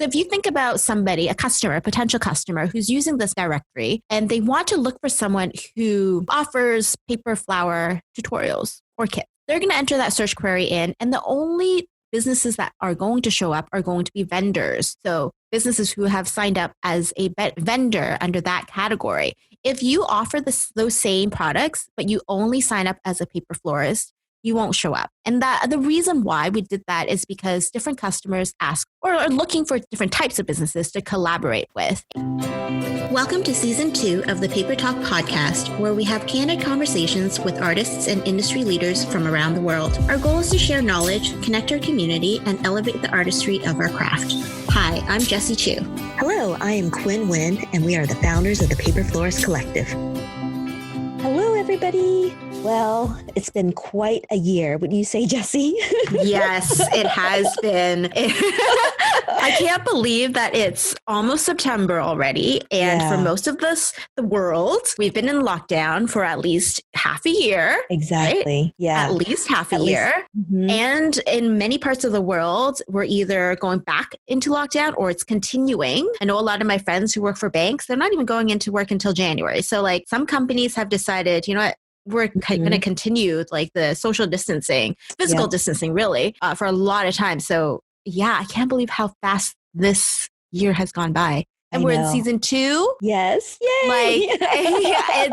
So if you think about somebody, a customer, a potential customer who's using this directory and they want to look for someone who offers paper flower tutorials or kits, they're going to enter that search query in, and the only businesses that are going to show up are going to be vendors. So businesses who have signed up as a vendor under that category. If you offer those same products, but you only sign up as a paper florist, you won't show up. And the reason why we did that is because different customers ask or are looking for different types of businesses to collaborate with. Welcome to Season 2 of the Paper Talk podcast, where we have candid conversations with artists and industry leaders from around the world. Our goal is to share knowledge, connect our community, and elevate the artistry of our craft. Hi, I'm Jessie Chu. Hello, I am Quynh, and we are the founders of the Paper Florists Collective. Hello, everybody. Well, it's been quite a year. Wouldn't you say, Jessie? Yes, it has been. I can't believe that it's almost September already. And for most of the world, we've been in lockdown for at least half a year. Exactly. Right? Yeah. At least half a year. Mm-hmm. And in many parts of the world, we're either going back into lockdown or it's continuing. I know a lot of my friends who work for banks, they're not even going into work until January. So like some companies have decided, you know what? We're going to continue like the social distancing, physical distancing really for a lot of time. So yeah, I can't believe how fast this year has gone by. And we're in season 2. Yes. Yay.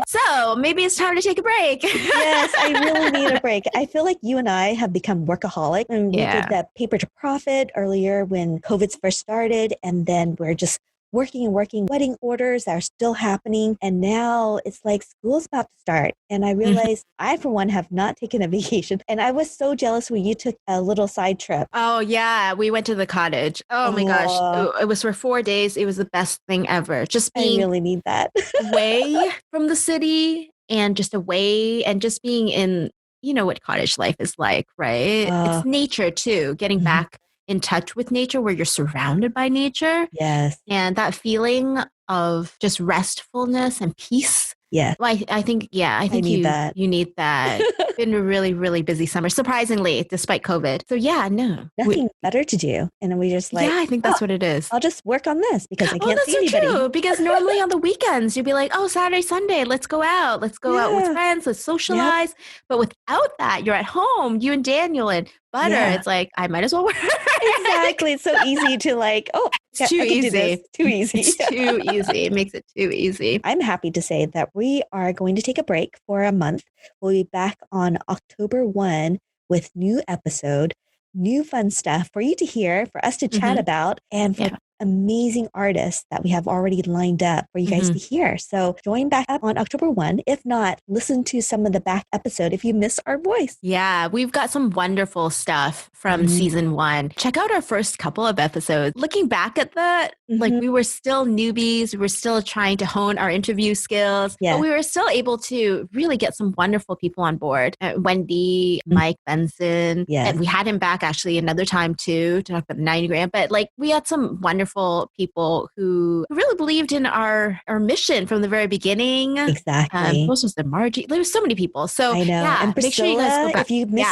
So maybe it's time to take a break. Yes, I really need a break. I feel like you and I have become workaholic, and we did that paper to profit earlier when COVID first started. And then we're just working and working, wedding orders are still happening. And now it's like school's about to start. And I realized I, for one, have not taken a vacation. And I was so jealous when you took a little side trip. Oh, yeah. We went to the cottage. Oh, my gosh. It was for 4 days. It was the best thing ever. Just being I really need that. away from the city and just away and just being in, you know what cottage life is like, right? It's nature too, getting back in touch with nature where you're surrounded by nature. Yes. And that feeling of just restfulness and peace. Yeah. Well, I think you need that. It's been a really, really busy summer, surprisingly, despite COVID. So yeah, nothing better to do. And we just like, I think that's what it is. I'll just work on this because I can't see anybody. True, because normally on the weekends, you'd be like, oh, Saturday, Sunday, let's go out. Let's go out with friends. Let's socialize. Yep. But without that, you're at home, you and Daniel and Butter. Yeah. It's like, I might as well work. Exactly. It's so easy to like, it's too easy. Too easy. It's too easy. It makes it too easy. I'm happy to say that we are going to take a break for a month. We'll be back on October 1 with new episode, new fun stuff for you to hear, for us to chat about, and for amazing artists that we have already lined up for you guys to hear. So join back up on October 1. If not, listen to some of the back episode if you miss our voice. Yeah, we've got some wonderful stuff from season 1. Check out our first couple of episodes. Looking back at that, like we were still newbies. We were still trying to hone our interview skills, but we were still able to really get some wonderful people on board. Wendy, Mike Benson, and we had him back actually another time too to talk about the 90 gram. But like we had some wonderful people who really believed in our mission from the very beginning. Exactly. Most was the Margie. There was so many people. So I know. Yeah, and Priscilla, make sure you guys go back. If you miss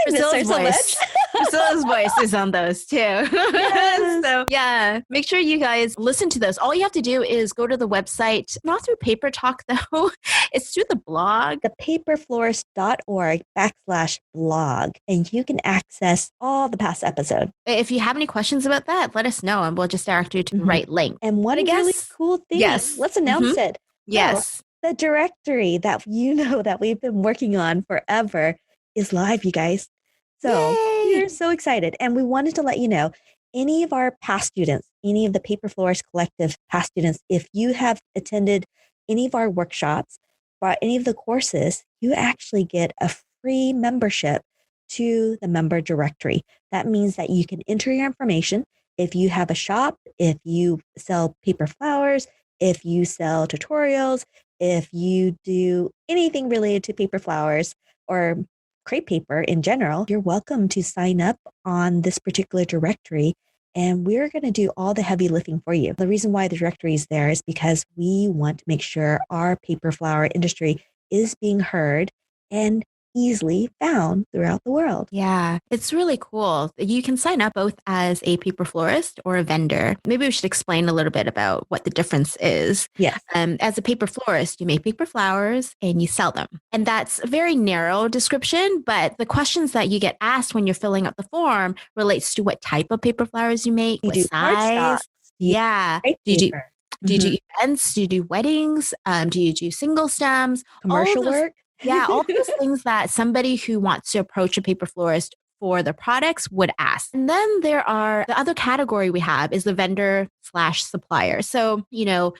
Priscilla's voice. Priscilla's voice is on those too. Yes. So yeah, make sure you guys listen to those. All you have to do is go to the website, not through Paper Talk though. It's through the blog. The paperflorist.org/blog. And you can access all the past episodes. If you have any questions about that, let us know and we'll just direct you to the right link. And one really cool thing, let's announce it. Yes. The directory that that we've been working on forever is live, you guys. So we're so excited. And we wanted to let you know, any of our past students, any of the Paper Florist Collective past students, if you have attended any of our workshops or any of the courses, you actually get a free membership to the member directory. That means that you can enter your information. If you have a shop, if you sell paper flowers, if you sell tutorials, if you do anything related to paper flowers or crepe paper in general, you're welcome to sign up on this particular directory. And we're going to do all the heavy lifting for you. The reason why the directory is there is because we want to make sure our paper flower industry is being heard and easily found throughout the world. Yeah, it's really cool. You can sign up both as a paper florist or a vendor. Maybe we should explain a little bit about what the difference is. Yes. As a paper florist, you make paper flowers and you sell them. And that's a very narrow description, but the questions that you get asked when you're filling out the form relates to what type of paper flowers you make, You what do size. Yeah. crepe Do you do paper. do you do events? Do you do weddings? Do you do single stems? Commercial work? Yeah, all those things that somebody who wants to approach a paper florist for the products would ask. And then there are the other category we have is the vendor slash supplier. So,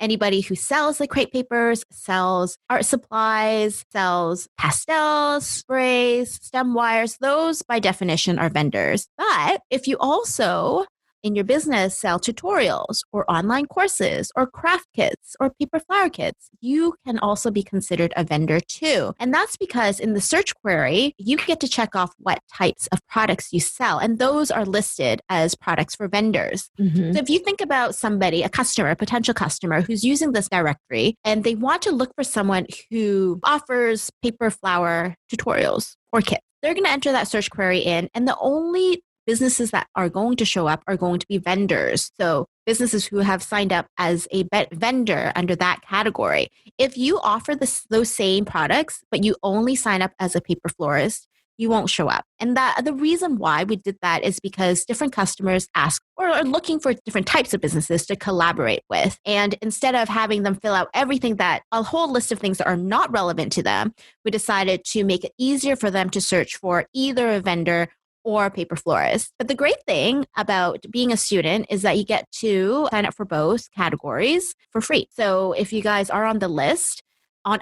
anybody who sells like crepe papers, sells art supplies, sells pastels, sprays, stem wires, those by definition are vendors. But if you also in your business sell tutorials or online courses or craft kits or paper flower kits, you can also be considered a vendor too. And that's because in the search query, you get to check off what types of products you sell. And those are listed as products for vendors. Mm-hmm. So if you think about somebody, a customer, a potential customer who's using this directory and they want to look for someone who offers paper flower tutorials or kits, they're going to enter that search query in, and the only businesses that are going to show up are going to be vendors. So businesses who have signed up as a vendor under that category. If you offer those same products, but you only sign up as a paper florist, you won't show up. And the reason why we did that is because different customers ask or are looking for different types of businesses to collaborate with. And instead of having them fill out a whole list of things that are not relevant to them, we decided to make it easier for them to search for either a vendor or paper florist. But the great thing about being a student is that you get to sign up for both categories for free. So if you guys are on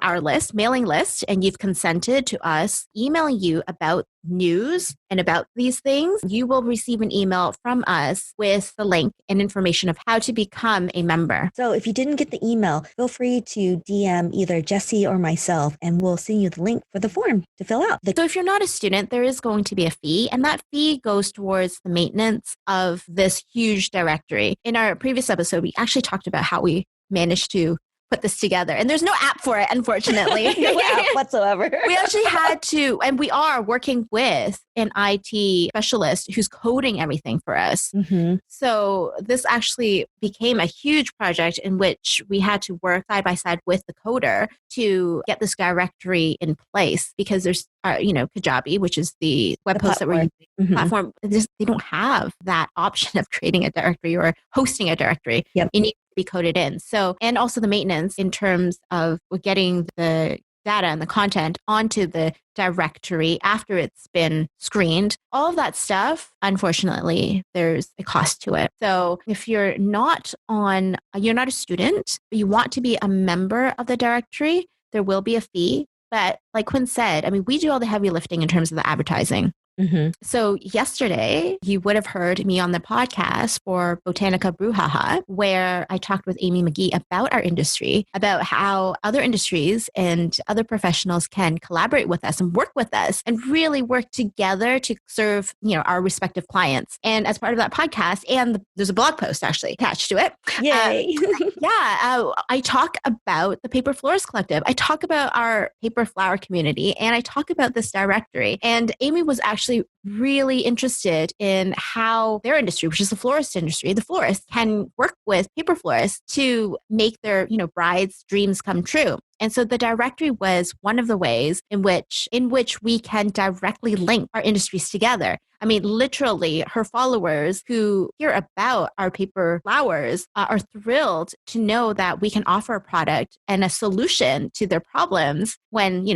our list, mailing list, and you've consented to us emailing you about news and about these things, you will receive an email from us with the link and information of how to become a member. So if you didn't get the email, feel free to DM either Jessie or myself, and we'll send you the link for the form to fill out. So if you're not a student, there is going to be a fee, and that fee goes towards the maintenance of this huge directory. In our previous episode, we actually talked about how we managed to put this together. And there's no app for it, unfortunately. No app whatsoever. We actually had to, and we are working with an IT specialist who's coding everything for us. Mm-hmm. So this actually became a huge project in which we had to work side by side with the coder to get this directory in place, because there's, Kajabi, which is the web host that we're using, platform, they don't have that option of creating a directory or hosting a directory. Yep. You need to be coded in. So, and also the maintenance in terms of getting the data and the content onto the directory after it's been screened. All of that stuff, unfortunately, there's a cost to it. So if you're not a student, but you want to be a member of the directory, there will be a fee. But like Quynh said, we do all the heavy lifting in terms of the advertising. Mm-hmm. So yesterday, you would have heard me on the podcast for Botanical Brouhaha, where I talked with Amy McGee about our industry, about how other industries and other professionals can collaborate with us and work with us and really work together to serve, our respective clients. And as part of that podcast, and there's a blog post actually attached to it. Yay! I talk about the Paper Florist Collective. I talk about our paper flower community, and I talk about this directory. And Amy was actually really interested in how their industry, which is the florist industry, the florists can work with paper florists to make their, brides' dreams come true. And so the directory was one of the ways in which we can directly link our industries together. Literally, her followers who hear about our paper flowers are thrilled to know that we can offer a product and a solution to their problems when,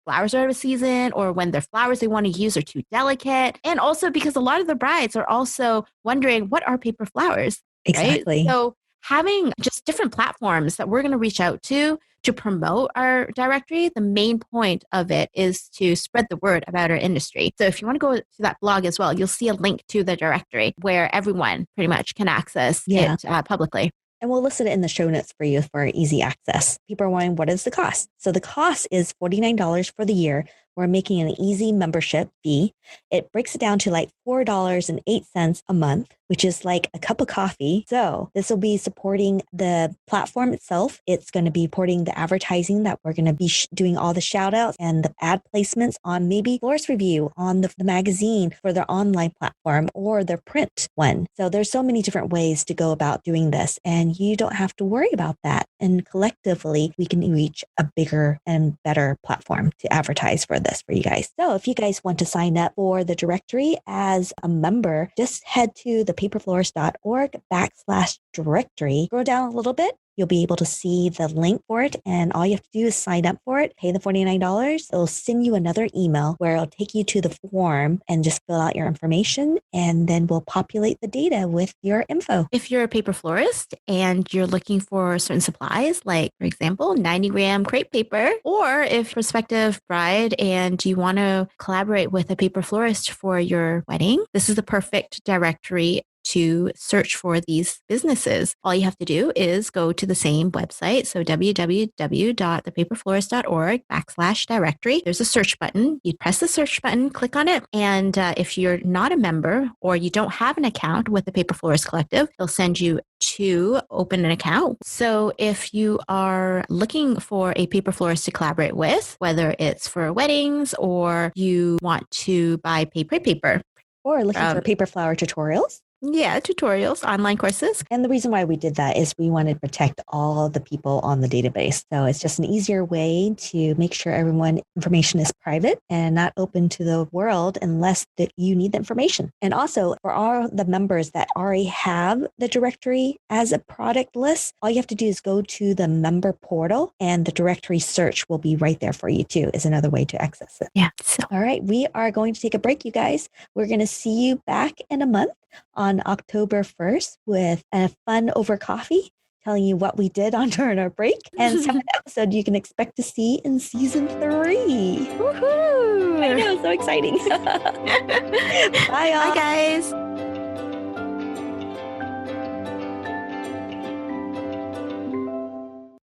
flowers are out of season, or when their flowers they want to use are too delicate. And also because a lot of the brides are also wondering, what are paper flowers? Exactly. Right? So having just different platforms that we're going to reach out to promote our directory, the main point of it is to spread the word about our industry. So if you want to go to that blog as well, you'll see a link to the directory where everyone pretty much can access it publicly. And we'll list it in the show notes for you for easy access. People are wondering, what is the cost? So the cost is $49 for the year, we're making an easy membership fee. It breaks it down to like $4.08 a month, which is like a cup of coffee. So this will be supporting the platform itself. It's going to be supporting the advertising that we're going to be doing all the shout outs and the ad placements on maybe Florist Review, on the magazine for their online platform or their print one. So there's so many different ways to go about doing this, and you don't have to worry about that. And collectively, we can reach a bigger and better platform to advertise for this for you guys. So if you guys want to sign up for the directory as a member, just head to the paperflorist.org/directory. Scroll down a little bit. You'll be able to see the link for it, and all you have to do is sign up for it, pay the $49. It'll send you another email where it'll take you to the form and just fill out your information, and then we'll populate the data with your info. If you're a paper florist and you're looking for certain supplies, like, for example, 90-gram crepe paper, or if prospective bride and you want to collaborate with a paper florist for your wedding, this is the perfect directory to search for these businesses. All you have to do is go to the same website. So www.thepaperflorist.org/directory. There's a search button. You press the search button, click on it. And if you're not a member or you don't have an account with the Paper Florist Collective, they'll send you to open an account. So if you are looking for a paper florist to collaborate with, whether it's for weddings or you want to buy paper, or looking for paper flower tutorials. Yeah, tutorials, online courses. And the reason why we did that is we wanted to protect all the people on the database. So it's just an easier way to make sure everyone's information is private and not open to the world unless that you need the information. And also for all the members that already have the directory as a product list, all you have to do is go to the member portal and the directory search will be right there for you too, is another way to access it. Yeah. So. All right, we are going to take a break, you guys. We're going to see you back in a month on October 1st with a fun over coffee, telling you what we did during our break and some episode you can expect to see in season 3. Woohoo! I know, so exciting. Bye, y'all. Bye, guys.